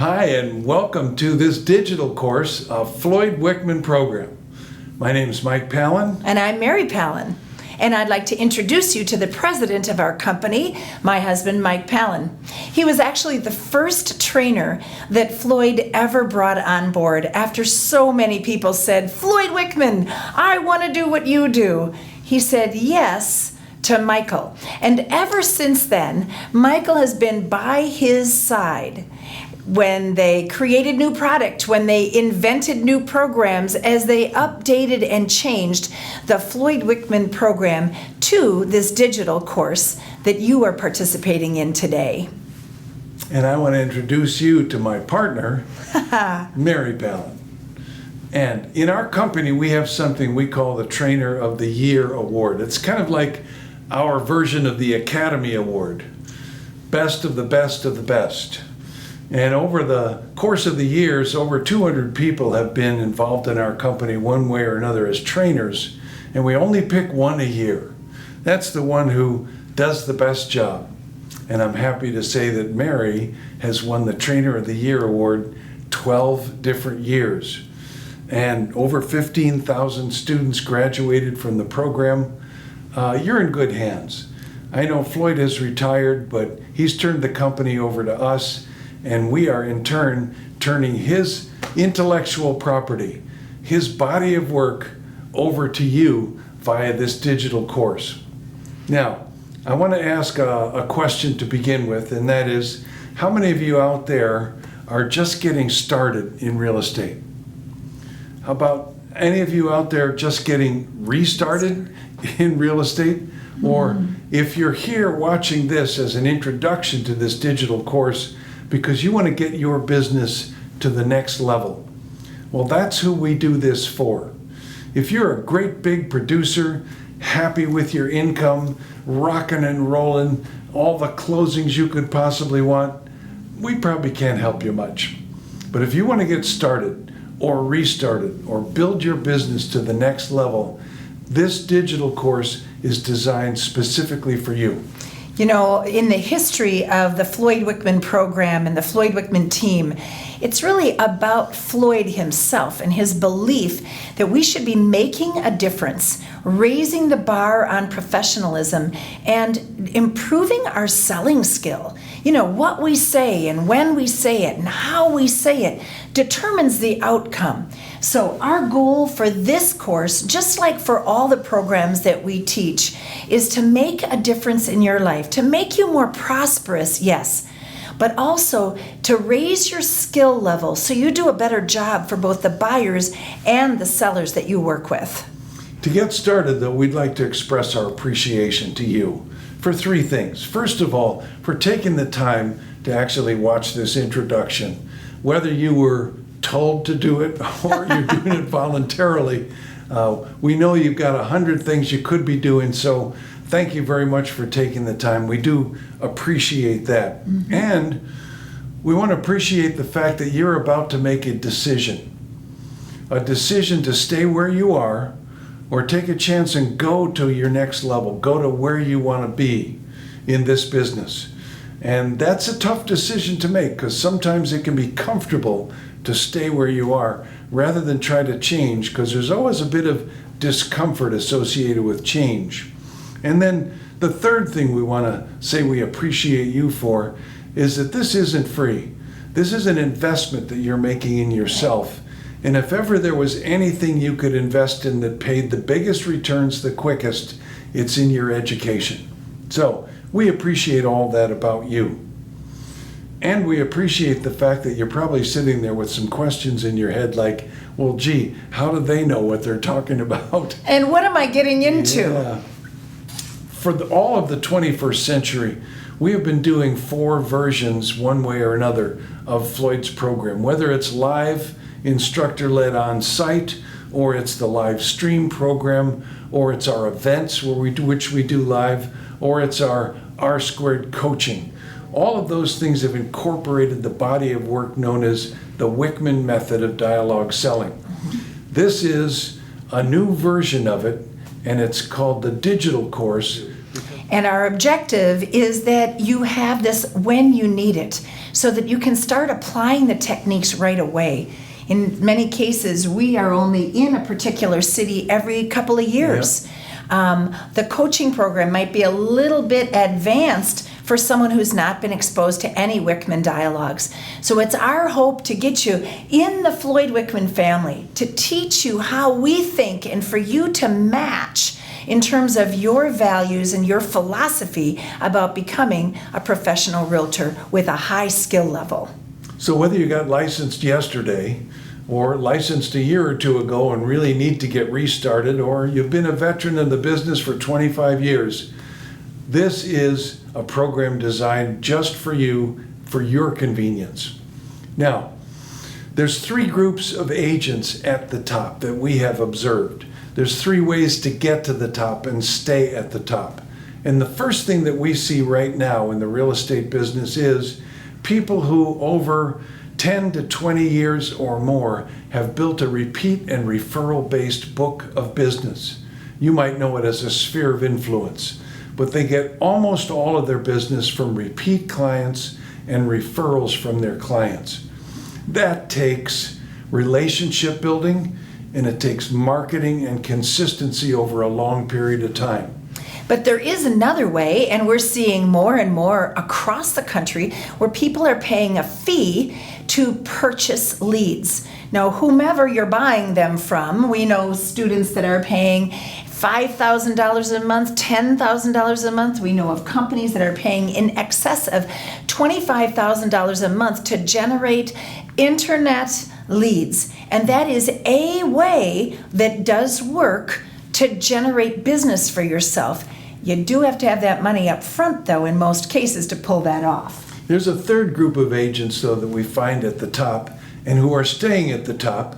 Hi, and welcome to this digital course of Floyd Wickman Program. My name is Mike Palin. And I'm Mary Palin. And I'd like to introduce you to the president of our company, my husband, Mike Palin. He was actually the first trainer that Floyd ever brought on board after so many people said, "Floyd Wickman, I want to do what you do." He said yes to Michael. And ever since then, Michael has been by his side when they created new product, when they invented new programs, as they updated and changed the Floyd Wickman program to this digital course that you are participating in today. And I want to introduce you to my partner, Mary Palin. And in our company, we have something we call the Trainer of the Year Award. It's kind of like our version of the Academy Award. Best of the best of the best. And over the course of the years, over 200 people have been involved in our company one way or another as trainers, and we only pick one a year. That's the one who does the best job. And I'm happy to say that Mary has won the Trainer of the Year Award 12 different years. And over 15,000 students graduated from the program. You're in good hands. I know Floyd has retired, but he's turned the company over to us, and we are in turn turning his intellectual property, his body of work, over to you via this digital course. Now, I want to ask a question to begin with, and that is, how many of you out there are just getting started in real estate? How about any of you out there just getting restarted in real estate? Or if you're here watching this as an introduction to this digital course because you want to get your business to the next level, well, that's who we do this for. If you're a great big producer, happy with your income, rocking and rolling, all the closings you could possibly want, we probably can't help you much. But if you want to get started or restarted or build your business to the next level, this digital course is designed specifically for you. You know, in the history of the Floyd Wickman program and the Floyd Wickman team, it's really about Floyd himself and his belief that we should be making a difference, raising the bar on professionalism, and improving our selling skill. You know, what we say and when we say it and how we say it determines the outcome. So our goal for this course, just like for all the programs that we teach, is to make a difference in your life, to make you more prosperous, yes, but also to raise your skill level so you do a better job for both the buyers and the sellers that you work with. To get started, though, we'd like to express our appreciation to you for three things. First of all, for taking the time to actually watch this introduction. Whether you were told to do it or you're doing it voluntarily, we know you've got 100 things you could be doing, so thank you very much for taking the time. We do appreciate that. And we want to appreciate the fact that you're about to make a decision to stay where you are or take a chance and go to your next level, go to where you want to be in this business. And that's a tough decision to make because sometimes it can be comfortable to stay where you are rather than try to change, because there's always a bit of discomfort associated with change. And then the third thing we want to say we appreciate you for is that this isn't free. This is an investment that you're making in yourself. And if ever there was anything you could invest in that paid the biggest returns the quickest, it's in your education. So we appreciate all that about you. And we appreciate the fact that you're probably sitting there with some questions in your head like, well, gee, how do they know what they're talking about? And what am I getting into? Yeah. For all of the 21st century, we have been doing 4 versions, one way or another, of Floyd's program, whether it's live, instructor-led on-site, or it's the live stream program, or it's our events which we do live, or it's our R-squared coaching. All of those things have incorporated the body of work known as the Wickman method of dialogue selling. This is a new version of it, and it's called the digital course. And our objective is that you have this when you need it, so that you can start applying the techniques right away. In many cases, we are only in a particular city every couple of years. The coaching program might be a little bit advanced for someone who's not been exposed to any Wickman dialogues. So it's our hope to get you in the Floyd Wickman family, to teach you how we think and for you to match in terms of your values and your philosophy about becoming a professional realtor with a high skill level. So whether you got licensed yesterday or licensed a year or two ago and really need to get restarted, or you've been a veteran in the business for 25 years, this is a program designed just for you, for your convenience. Now, there's 3 groups of agents at the top that we have observed. There's 3 ways to get to the top and stay at the top. And the first thing that we see right now in the real estate business is people who over 10 to 20 years or more have built a repeat and referral-based book of business. You might know it as a sphere of influence, but they get almost all of their business from repeat clients and referrals from their clients. That takes relationship building, and it takes marketing and consistency over a long period of time. But there is another way, and we're seeing more and more across the country where people are paying a fee to purchase leads. Now, whomever you're buying them from, we know students that are paying $5,000 a month, $10,000 a month. We know of companies that are paying in excess of $25,000 a month to generate internet leads. And that is a way that does work to generate business for yourself. You do have to have that money up front, though, in most cases, to pull that off. There's a third group of agents, though, that we find at the top and who are staying at the top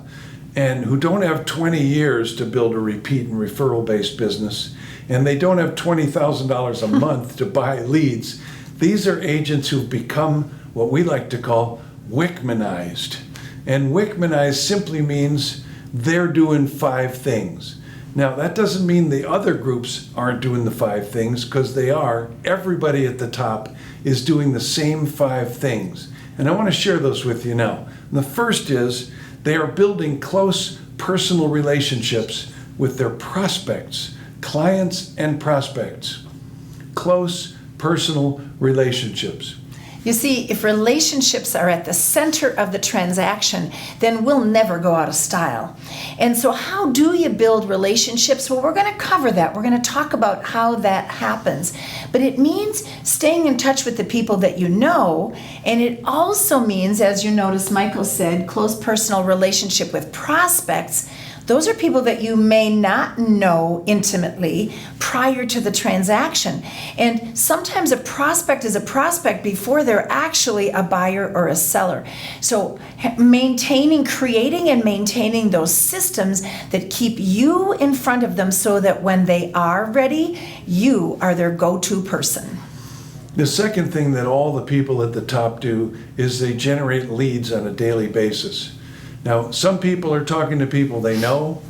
and who don't have 20 years to build a repeat and referral-based business, and they don't have $20,000 a month to buy leads. These are agents who've become what we like to call Wickmanized. And Wickmanized simply means they're doing 5 things. Now, that doesn't mean the other groups aren't doing the 5 things, because they are. Everybody at the top is doing the same 5 things. And I want to share those with you now. And the first is they are building close personal relationships with their prospects, clients and prospects. Close personal relationships. You see, if relationships are at the center of the transaction, then we'll never go out of style. And so how do you build relationships? Well, we're going to cover that. We're going to talk about how that happens. But it means staying in touch with the people that you know, and it also means, as you notice Michael said, close personal relationship with prospects. Those are people that you may not know intimately prior to the transaction. And sometimes a prospect is a prospect before they're actually a buyer or a seller. So creating and maintaining those systems that keep you in front of them so that when they are ready, you are their go-to person. The second thing that all the people at the top do is they generate leads on a daily basis. Now, some people are talking to people they know,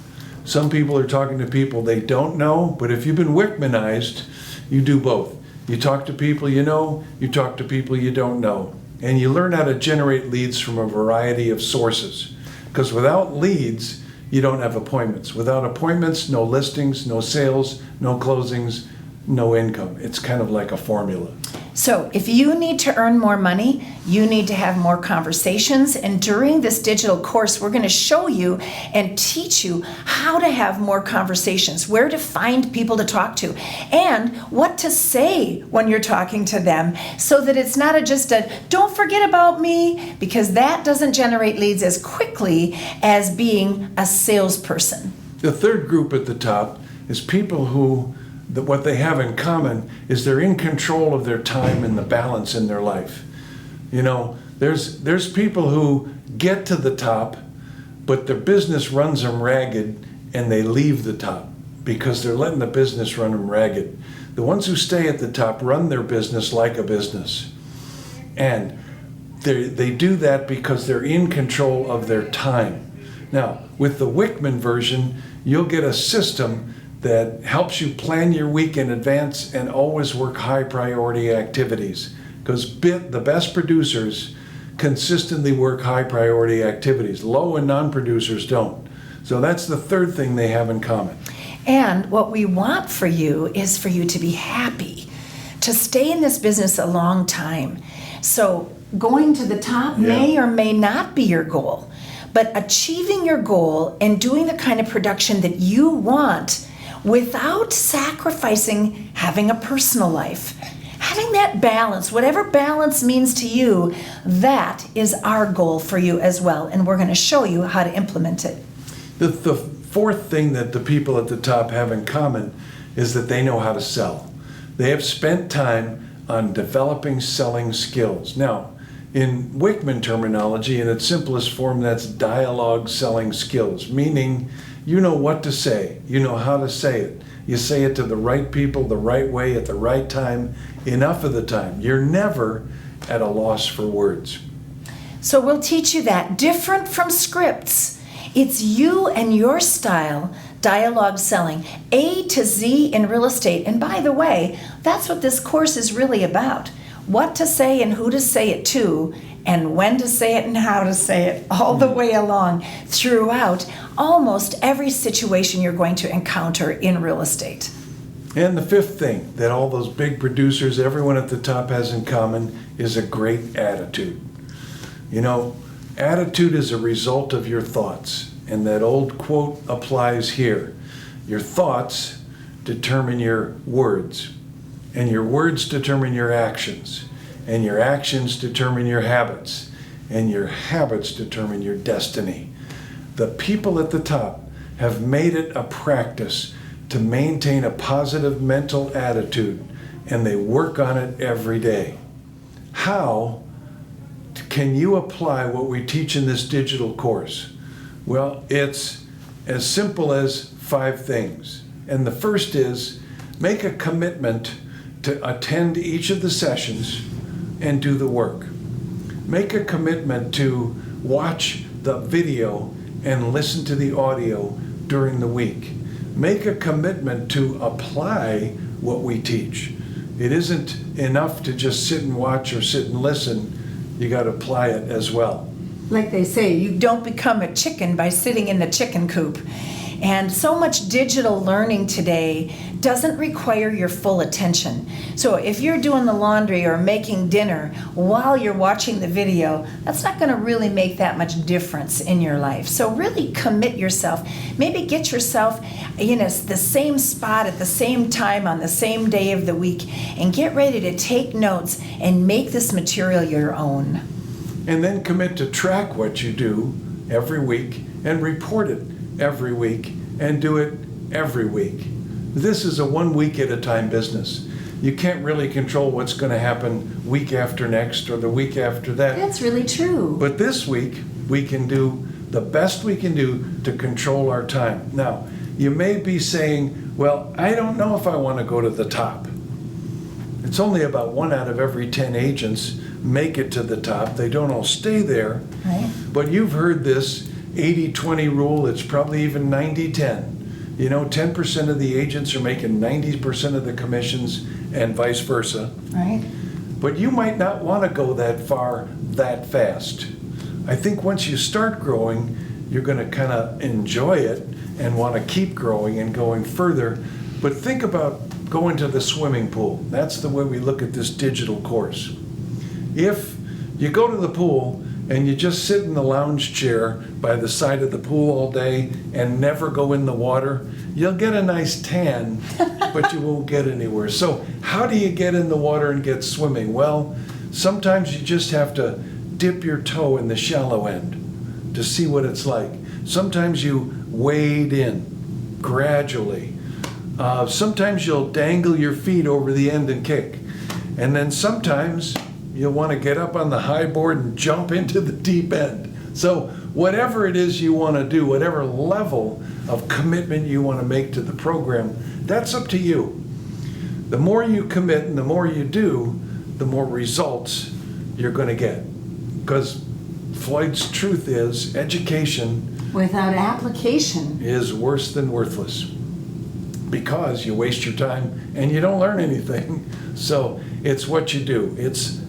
some people are talking to people they don't know, but if you've been Wickmanized, you do both. You talk to people you know, you talk to people you don't know, and you learn how to generate leads from a variety of sources. Because without leads, you don't have appointments. Without appointments, no listings, no sales, no closings, no income. It's kind of like a formula. So if you need to earn more money, you need to have more conversations. And during this digital course, we're going to show you and teach you how to have more conversations, where to find people to talk to, and what to say when you're talking to them, so that it's not just a don't forget about me, because that doesn't generate leads as quickly as being a salesperson. The third group at the top is people who what they have in common is they're in control of their time and the balance in their life. You know, there's people who get to the top, but their business runs them ragged and they leave the top because they're letting the business run them ragged. The ones who stay at the top run their business like a business. And they do that because they're in control of their time. Now, with the Wickman version, you'll get a system that helps you plan your week in advance and always work high priority activities. Because the best producers consistently work high priority activities. Low and non-producers don't. So that's the third thing they have in common. And what we want for you is for you to be happy, to stay in this business a long time. So going to the top may or may not be your goal, but achieving your goal and doing the kind of production that you want without sacrificing having a personal life. Having that balance, whatever balance means to you, that is our goal for you as well. And we're going to show you how to implement it. The fourth thing that the people at the top have in common is that they know how to sell. They have spent time on developing selling skills. Now, in Wickman terminology, in its simplest form, that's dialogue selling skills, meaning you know what to say, you know how to say it. You say it to the right people, the right way, at the right time, enough of the time. You're never at a loss for words. So we'll teach you that. Different from scripts. It's you and your style, dialogue selling, A to Z in real estate. And by the way, that's what this course is really about. What to say and who to say it to, and when to say it and how to say it, all the way along throughout almost every situation you're going to encounter in real estate. And the fifth thing that all those big producers, everyone at the top has in common is a great attitude. You know, attitude is a result of your thoughts, and that old quote applies here. Your thoughts determine your words, and your words determine your actions, and your actions determine your habits, and your habits determine your destiny. The people at the top have made it a practice to maintain a positive mental attitude, and they work on it every day. How can you apply what we teach in this digital course? Well, it's as simple as 5 things. And the first is make a commitment to attend each of the sessions and do the work. Make a commitment to watch the video and listen to the audio during the week. Make a commitment to apply what we teach. It isn't enough to just sit and watch or sit and listen. You got to apply it as well. Like they say, you don't become a chicken by sitting in the chicken coop. And so much digital learning today doesn't require your full attention. So if you're doing the laundry or making dinner while you're watching the video, that's not going to really make that much difference in your life. So really commit yourself. Maybe get yourself in the same spot at the same time on the same day of the week and get ready to take notes and make this material your own. And then commit to track what you do every week and report it every week and do it every week. This is a 1 week at a time business. You can't really control what's going to happen week after next or the week after that. That's really true. But this week, we can do the best we can do to control our time. Now, you may be saying, well, I don't know if I want to go to the top. It's only about 1 out of every 10 agents make it to the top. They don't all stay there. Right. But you've heard this 80-20 rule. It's probably even 90-10. 10% of the agents are making 90% of the commissions and vice versa. Right. But you might not want to go that far that fast. I think once you start growing, you're going to kind of enjoy it and want to keep growing and going further. But think about going to the swimming pool. That's the way we look at this digital course. If you go to the pool and you just sit in the lounge chair by the side of the pool all day and never go in the water, you'll get a nice tan, but you won't get anywhere. So how do you get in the water and get swimming? Well, sometimes you just have to dip your toe in the shallow end to see what it's like. Sometimes you wade in gradually. Sometimes you'll dangle your feet over the end and kick. And then sometimes you'll want to get up on the high board and jump into the deep end. So whatever it is you want to do, whatever level of commitment you want to make to the program, that's up to you. The more you commit and the more you do, the more results you're going to get. Because Floyd's truth is education without application is worse than worthless. because you waste your time and you don't learn anything. So it's what you do. It's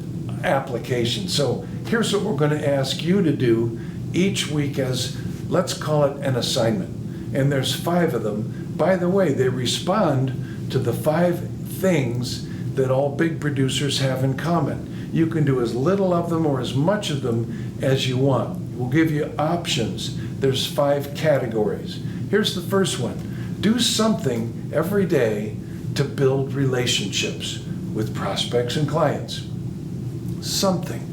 application. So here's what we're going to ask you to do each week as, let's call it an assignment. And there's 5 of them. By the way, they respond to the 5 things that all big producers have in common. You can do as little of them or as much of them as you want. We'll give you options. There's 5 categories. Here's the first one. Do something every day to build relationships with prospects and clients. Something.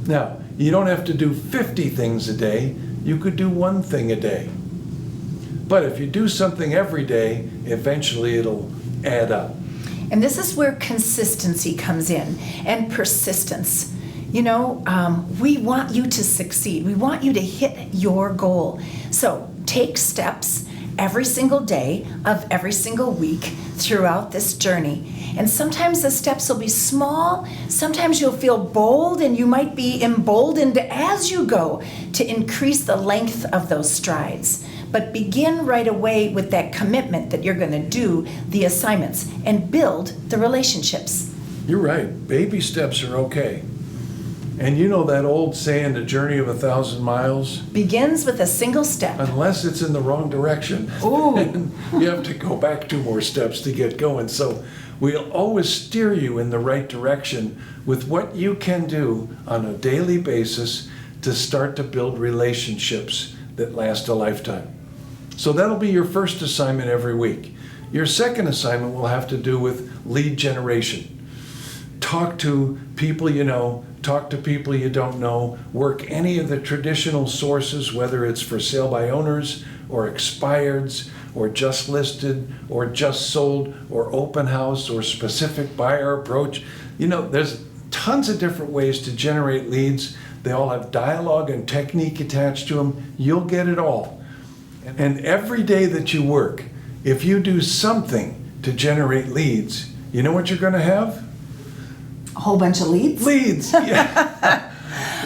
Now, you don't have to do 50 things a day. You could do 1 thing a day. But if you do something every day, eventually it'll add up. And this is where consistency comes in, and persistence. You know, we want you to succeed. We want you to hit your goal. So take steps every single day of every single week throughout this journey. And sometimes the steps will be small. Sometimes you'll feel bold, and you might be emboldened as you go to increase the length of those strides. But begin right away with that commitment that you're going to do the assignments and build the relationships. You're right. Baby steps are okay. And you know that old saying, the journey of 1,000 miles? Begins with a single step. Unless it's in the wrong direction. Ooh. And you have to go back 2 more steps to get going. So we'll always steer you in the right direction with what you can do on a daily basis to start to build relationships that last a lifetime. So that'll be your first assignment every week. Your second assignment will have to do with lead generation. Talk to people you know, talk to people you don't know, work any of the traditional sources, whether it's for sale by owners or expireds or just listed or just sold or open house or specific buyer approach. You know, there's tons of different ways to generate leads. They all have dialogue and technique attached to them. You'll get it all. And every day that you work, if you do something to generate leads, you know what you're going to have? A whole bunch of leads? Leads, yeah.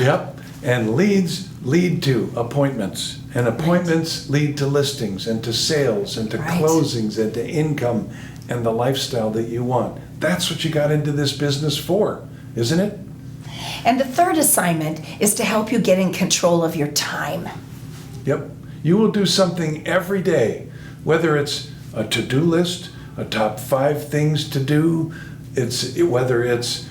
Yep. And leads lead to appointments. And appointments lead to listings and to sales and to closings and to income and the lifestyle that you want. That's what you got into this business for, isn't it? And the third assignment is to help you get in control of your time. Yep. You will do something every day, whether it's a to-do list, a top 5 things to do, whether it's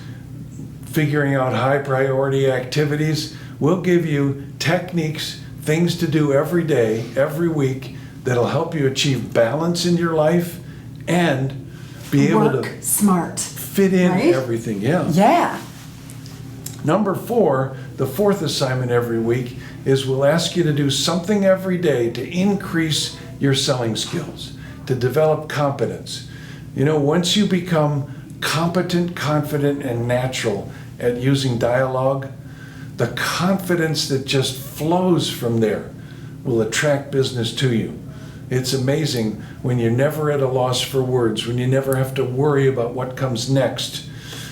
figuring out high priority activities. We'll give you techniques, things to do every day, every week, that'll help you achieve balance in your life and be able to smart, fit in everything. Yeah. Number 4, the 4th assignment every week is we'll ask you to do something every day to increase your selling skills, to develop competence. You know, once you become competent, confident, and natural at using dialogue, the confidence that just flows from there will attract business to you. It's amazing when you're never at a loss for words, when you never have to worry about what comes next,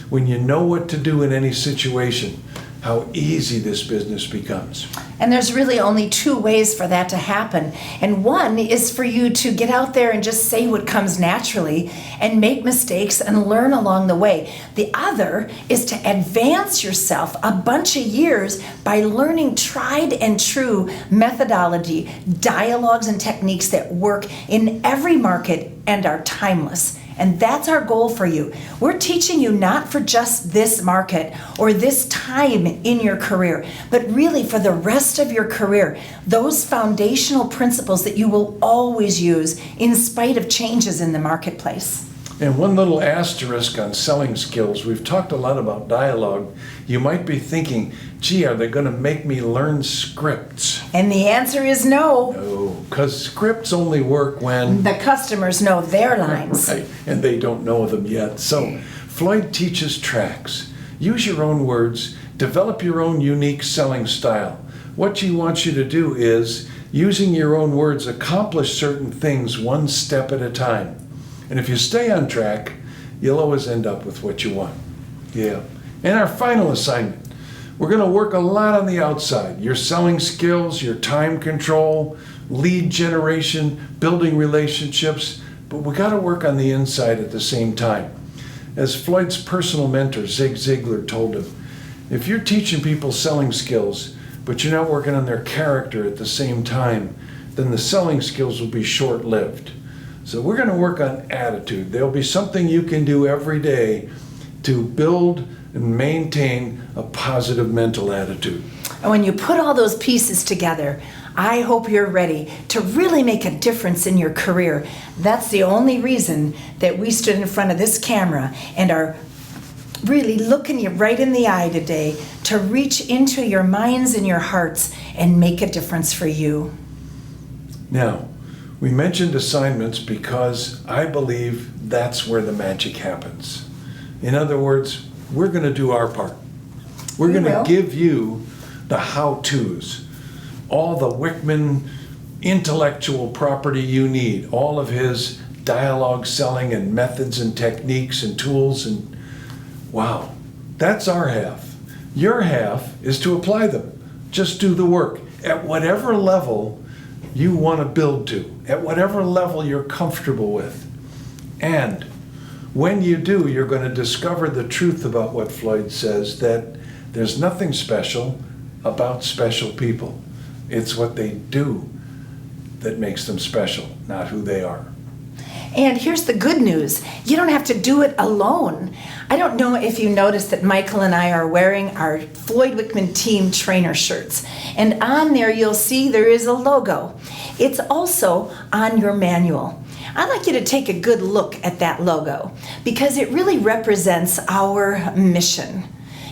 when you know what to do in any situation, how easy this business becomes. And there's really only 2 ways for that to happen. And one is for you to get out there and just say what comes naturally and make mistakes and learn along the way. The other is to advance yourself a bunch of years by learning tried and true methodology, dialogues, and techniques that work in every market and are timeless. And that's our goal for you. We're teaching you not for just this market or this time in your career, but really for the rest of your career. Those foundational principles that you will always use in spite of changes in the marketplace. And one little asterisk on selling skills. We've talked a lot about dialogue. You might be thinking, gee, are they going to make me learn scripts? And the answer is no. No, because scripts only work when the customers know their lines. Right, and they don't know them yet. So Floyd teaches tracks. Use your own words. Develop your own unique selling style. What he wants you to do is, using your own words, accomplish certain things one step at a time. And if you stay on track, you'll always end up with what you want. Yeah. And our final assignment, we're going to work a lot on the outside. Your selling skills, your time control, lead generation, building relationships. but we got to work on the inside at the same time. As Floyd's personal mentor, Zig Ziglar, told him, if you're teaching people selling skills, but you're not working on their character at the same time, then the selling skills will be short-lived. So we're going to work on attitude. There'll be something you can do every day to build and maintain a positive mental attitude. And when you put all those pieces together, I hope you're ready to really make a difference in your career. That's the only reason that we stood in front of this camera and are really looking you right in the eye today to reach into your minds and your hearts and make a difference for you. Now, we mentioned assignments because I believe that's where the magic happens. In other words, we're going to do our part. We're going to give you the how-tos, all the Wickman intellectual property you need, all of his dialogue selling and methods and techniques and tools, and wow, that's our half. Your half is to apply them. Just do the work at whatever level you want to build to, at whatever level you're comfortable with. And when you do, you're going to discover the truth about what Floyd says, that there's nothing special about special people. It's what they do that makes them special, not who they are. And here's the good news. You don't have to do it alone. I don't know if you noticed that Michael and I are wearing our Floyd Wickman Team trainer shirts. And on there you'll see there is a logo. It's also on your manual. I'd like you to take a good look at that logo because it really represents our mission.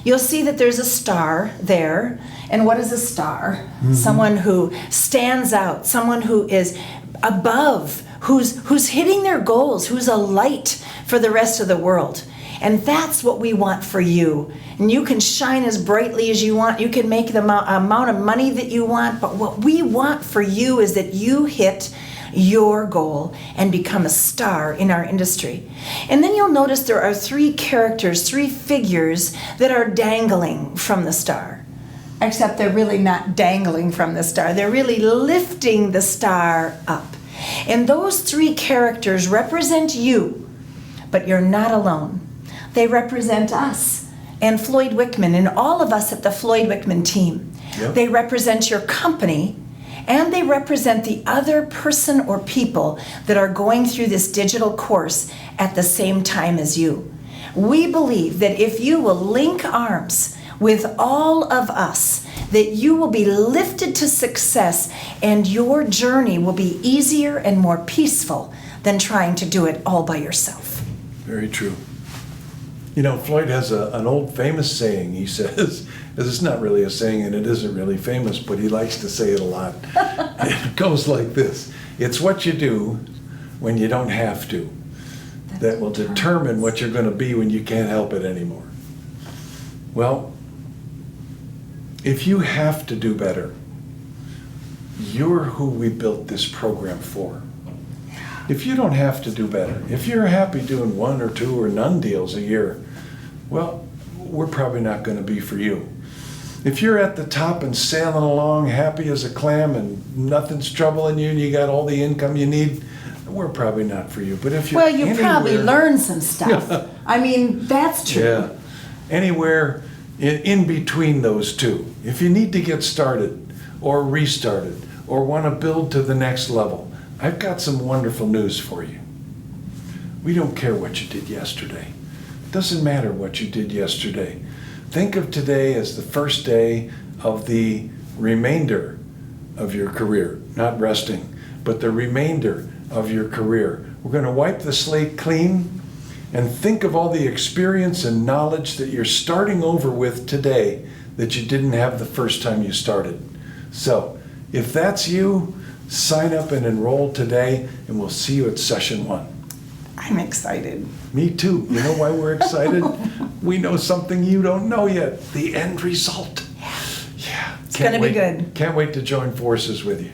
You'll see that there's a star there. And what is a star? Mm-hmm. Someone who stands out, someone who is above, who's hitting their goals, who's a light for the rest of the world. And that's what we want for you. And you can shine as brightly as you want. You can make the amount of money that you want. But what we want for you is that you hit your goal and become a star in our industry. And then you'll notice there are 3 characters, 3 figures that are dangling from the star. Except they're really not dangling from the star. They're really lifting the star up. And those 3 characters represent you, but you're not alone. They represent us and Floyd Wickman and all of us at the Floyd Wickman team. Yep. They represent your company, and they represent the other person or people that are going through this digital course at the same time as you. We believe that if you will link arms with all of us, that you will be lifted to success and your journey will be easier and more peaceful than trying to do it all by yourself. Very true. You know, Floyd has an old famous saying. He says, it's not really a saying and it isn't really famous, but he likes to say it a lot. It goes like this: it's what you do when you don't have to that will determine what you're going to be when you can't help it anymore. Well, if you have to do better, you're who we built this program for. If you don't have to do better, if you're happy doing 1 or 2 or none deals a year, well, we're probably not going to be for you. If you're at the top and sailing along happy as a clam and nothing's troubling you and you got all the income you need, we're probably not for you. But if you're probably learned some stuff. I mean, that's true. Yeah. Anywhere in between those two, if you need to get started or restarted or want to build to the next level, I've got some wonderful news for you. We don't care what you did yesterday. It doesn't matter what you did yesterday. Think of today as the first day of the remainder of your career, not resting, but the remainder of your career. We're going to wipe the slate clean and think of all the experience and knowledge that you're starting over with today that you didn't have the first time you started. So, if that's you, sign up and enroll today, and we'll see you at session 1. I'm excited. Me too. You know why we're excited? We know something you don't know yet. The end result. Yeah. It's going to be good. Can't wait to join forces with you.